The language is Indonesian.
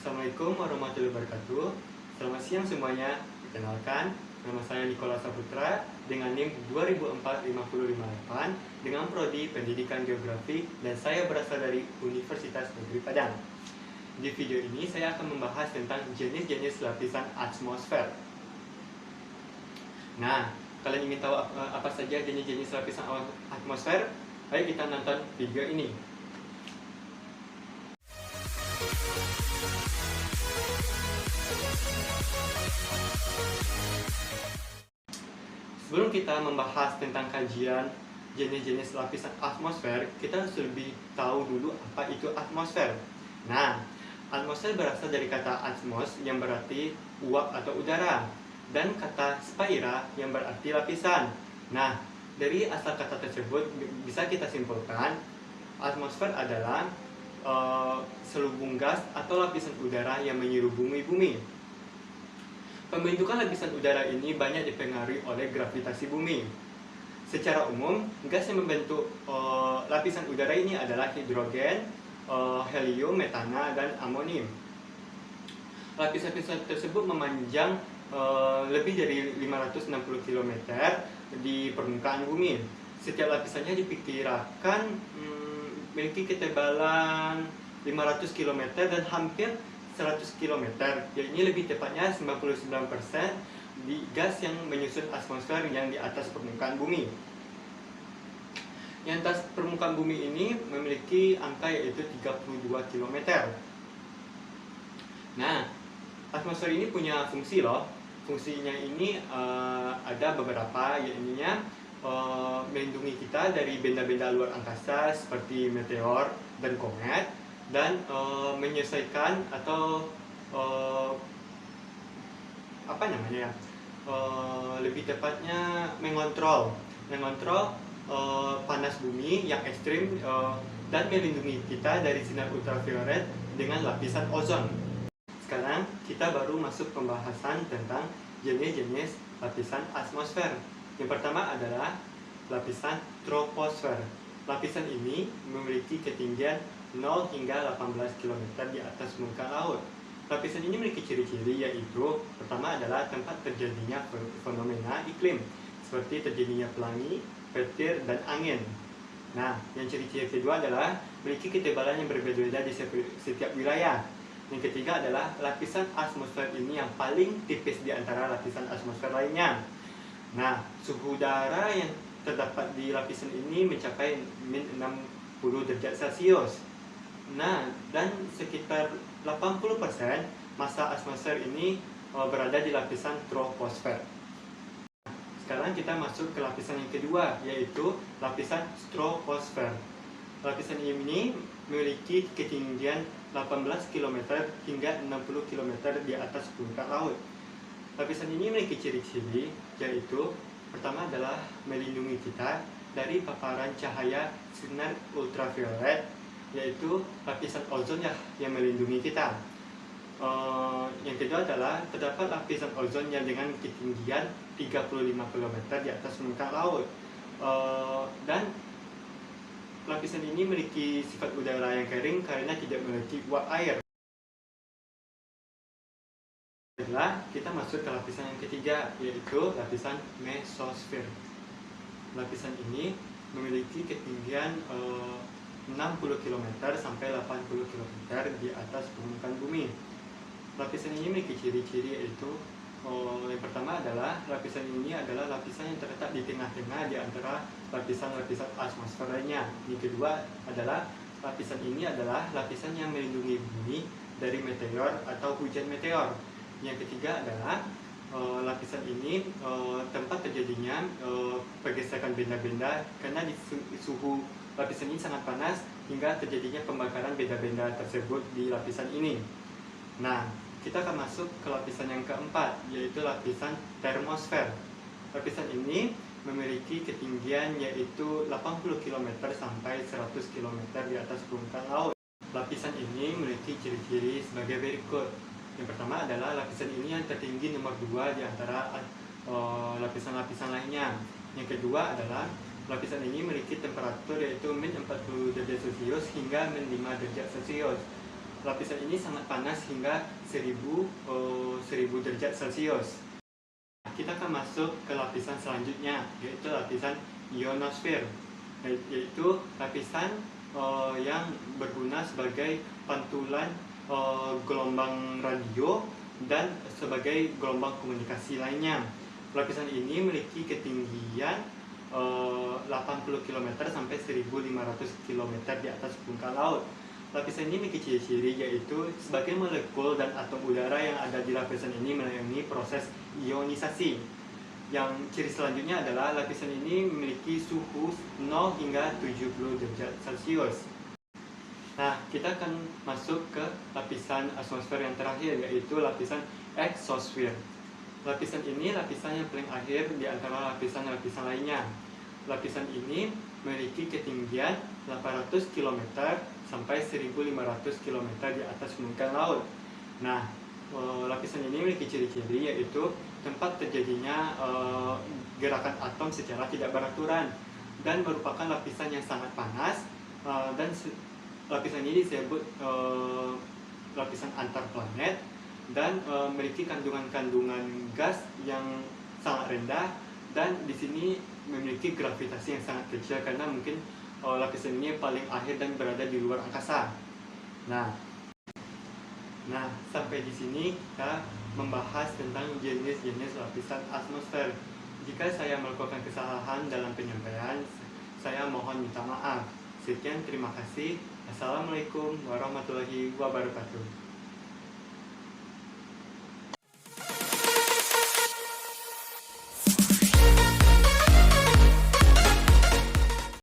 Assalamualaikum warahmatullahi wabarakatuh. Selamat siang semuanya. Perkenalkan, nama saya Nikola Saputra dengan NIM 2004-5058 dengan prodi Pendidikan Geografi dan saya berasal dari Universitas Negeri Padang. Di video ini saya akan membahas tentang jenis-jenis lapisan atmosfer. Nah, kalian ingin tahu apa saja jenis-jenis lapisan atmosfer? Ayo kita nonton video ini. Sebelum kita membahas tentang kajian jenis-jenis lapisan atmosfer, kita harus lebih tahu dulu apa itu atmosfer. Nah, atmosfer berasal dari kata atmos yang berarti uap atau udara dan kata spaira yang berarti lapisan. Nah, dari asal kata tersebut bisa kita simpulkan atmosfer adalah selubung gas atau lapisan udara yang menyelubungi bumi. Pembentukan lapisan udara ini banyak dipengaruhi oleh gravitasi bumi. Secara umum, gas yang membentuk lapisan udara ini adalah hidrogen, helium, metana, dan amonium. Lapisan-lapisan tersebut memanjang lebih dari 560 km di permukaan bumi. Setiap lapisannya diperkirakan memiliki ketebalan 500 km dan hampir 100 km, ini lebih tepatnya 99% di gas yang menyusun atmosfer yang di atas permukaan bumi. Yang atas permukaan bumi ini memiliki angka yaitu 32 km. Nah, atmosfer ini punya fungsi loh. Fungsinya ini ada beberapa, yaitu melindungi kita dari benda-benda luar angkasa seperti meteor dan komet, dan menyelesaikan atau lebih tepatnya mengontrol panas bumi yang ekstrim dan melindungi kita dari sinar ultraviolet dengan lapisan ozon. Sekarang kita baru masuk pembahasan tentang jenis-jenis lapisan atmosfer. Yang pertama adalah lapisan troposfer. Lapisan ini memiliki ketinggian 0 hingga 18 km di atas muka laut. Lapisan ini memiliki ciri-ciri yaitu pertama adalah tempat terjadinya fenomena iklim seperti terjadinya pelangi, petir, dan angin. Nah, yang ciri-ciri kedua adalah memiliki ketebalan yang berbeda-beda di setiap wilayah. Yang ketiga adalah lapisan atmosfer ini yang paling tipis di antara lapisan atmosfer lainnya. Nah, suhu udara yang terdapat di lapisan ini mencapai min 60 derajat Celcius. Nah, dan sekitar 80% massa atmosfer ini berada di lapisan troposfer. Sekarang kita masuk ke lapisan yang kedua, yaitu lapisan stratosfer. Lapisan ini memiliki ketinggian 18 km hingga 60 km di atas permukaan laut. Lapisan ini memiliki ciri-ciri, yaitu pertama adalah melindungi kita dari paparan cahaya sinar ultraviolet, yaitu lapisan ozon yang melindungi kita. Yang kedua adalah terdapat lapisan ozon yang dengan ketinggian 35 km di atas permukaan laut. Dan lapisan ini memiliki sifat udara yang kering karena tidak memiliki uap air. Setelah kita masuk ke lapisan yang ketiga, yaitu lapisan mesosfer. Lapisan ini memiliki ketinggian 60 km sampai 80 km di atas permukaan bumi. Lapisan ini memiliki ciri-ciri yaitu yang pertama adalah lapisan ini adalah lapisan yang terletak di tengah-tengah di antara lapisan-lapisan atmosfer lainnya. Yang kedua adalah lapisan ini adalah lapisan yang melindungi bumi dari meteor atau hujan meteor. Yang ketiga adalah lapisan ini tempat terjadinya pergeseran benda-benda karena di suhu lapisan ini sangat panas hingga terjadinya pembakaran benda-benda tersebut di lapisan ini. Nah, kita akan masuk ke lapisan yang keempat, yaitu lapisan termosfer. Lapisan ini memiliki ketinggian yaitu 80 km sampai 100 km di atas permukaan laut. Lapisan ini memiliki ciri-ciri sebagai berikut. Yang pertama adalah lapisan ini yang tertinggi nomor 2 di antara lapisan-lapisan lainnya. Yang kedua adalah lapisan ini memiliki temperatur yaitu min 40 derajat Celcius hingga min 5 derajat Celcius. lapisan ini sangat panas hingga 1000 derajat Celcius. Kita akan masuk ke lapisan selanjutnya, yaitu lapisan ionosfer, yaitu lapisan yang berguna sebagai pantulan gelombang radio dan sebagai gelombang komunikasi lainnya. Lapisan ini memiliki ketinggian 80 km sampai 1500 km di atas permukaan laut. Lapisan ini memiliki ciri-ciri yaitu sebagai molekul dan atom udara yang ada di lapisan ini melalui proses ionisasi. Yang ciri selanjutnya adalah lapisan ini memiliki suhu 0 hingga 70 derajat Celcius. Nah, kita akan masuk ke lapisan atmosfer yang terakhir, yaitu lapisan eksosfer. Lapisan ini lapisan yang paling akhir di antara lapisan-lapisan lainnya. Lapisan ini memiliki ketinggian 800 km sampai 1500 km di atas permukaan laut. Nah, lapisan ini memiliki ciri-ciri yaitu tempat terjadinya gerakan atom secara tidak beraturan dan merupakan lapisan yang sangat panas, dan lapisan ini disebut lapisan antar planet dan memiliki kandungan-kandungan gas yang sangat rendah, dan di sini memiliki gravitasi yang sangat kecil karena mungkin lapisan ini paling akhir dan berada di luar angkasa. Nah, sampai di sini kita membahas tentang jenis-jenis lapisan atmosfer. Jika saya melakukan kesalahan dalam penyampaian, saya mohon minta maaf. Sekian, terima kasih. Assalamualaikum warahmatullahi wabarakatuh.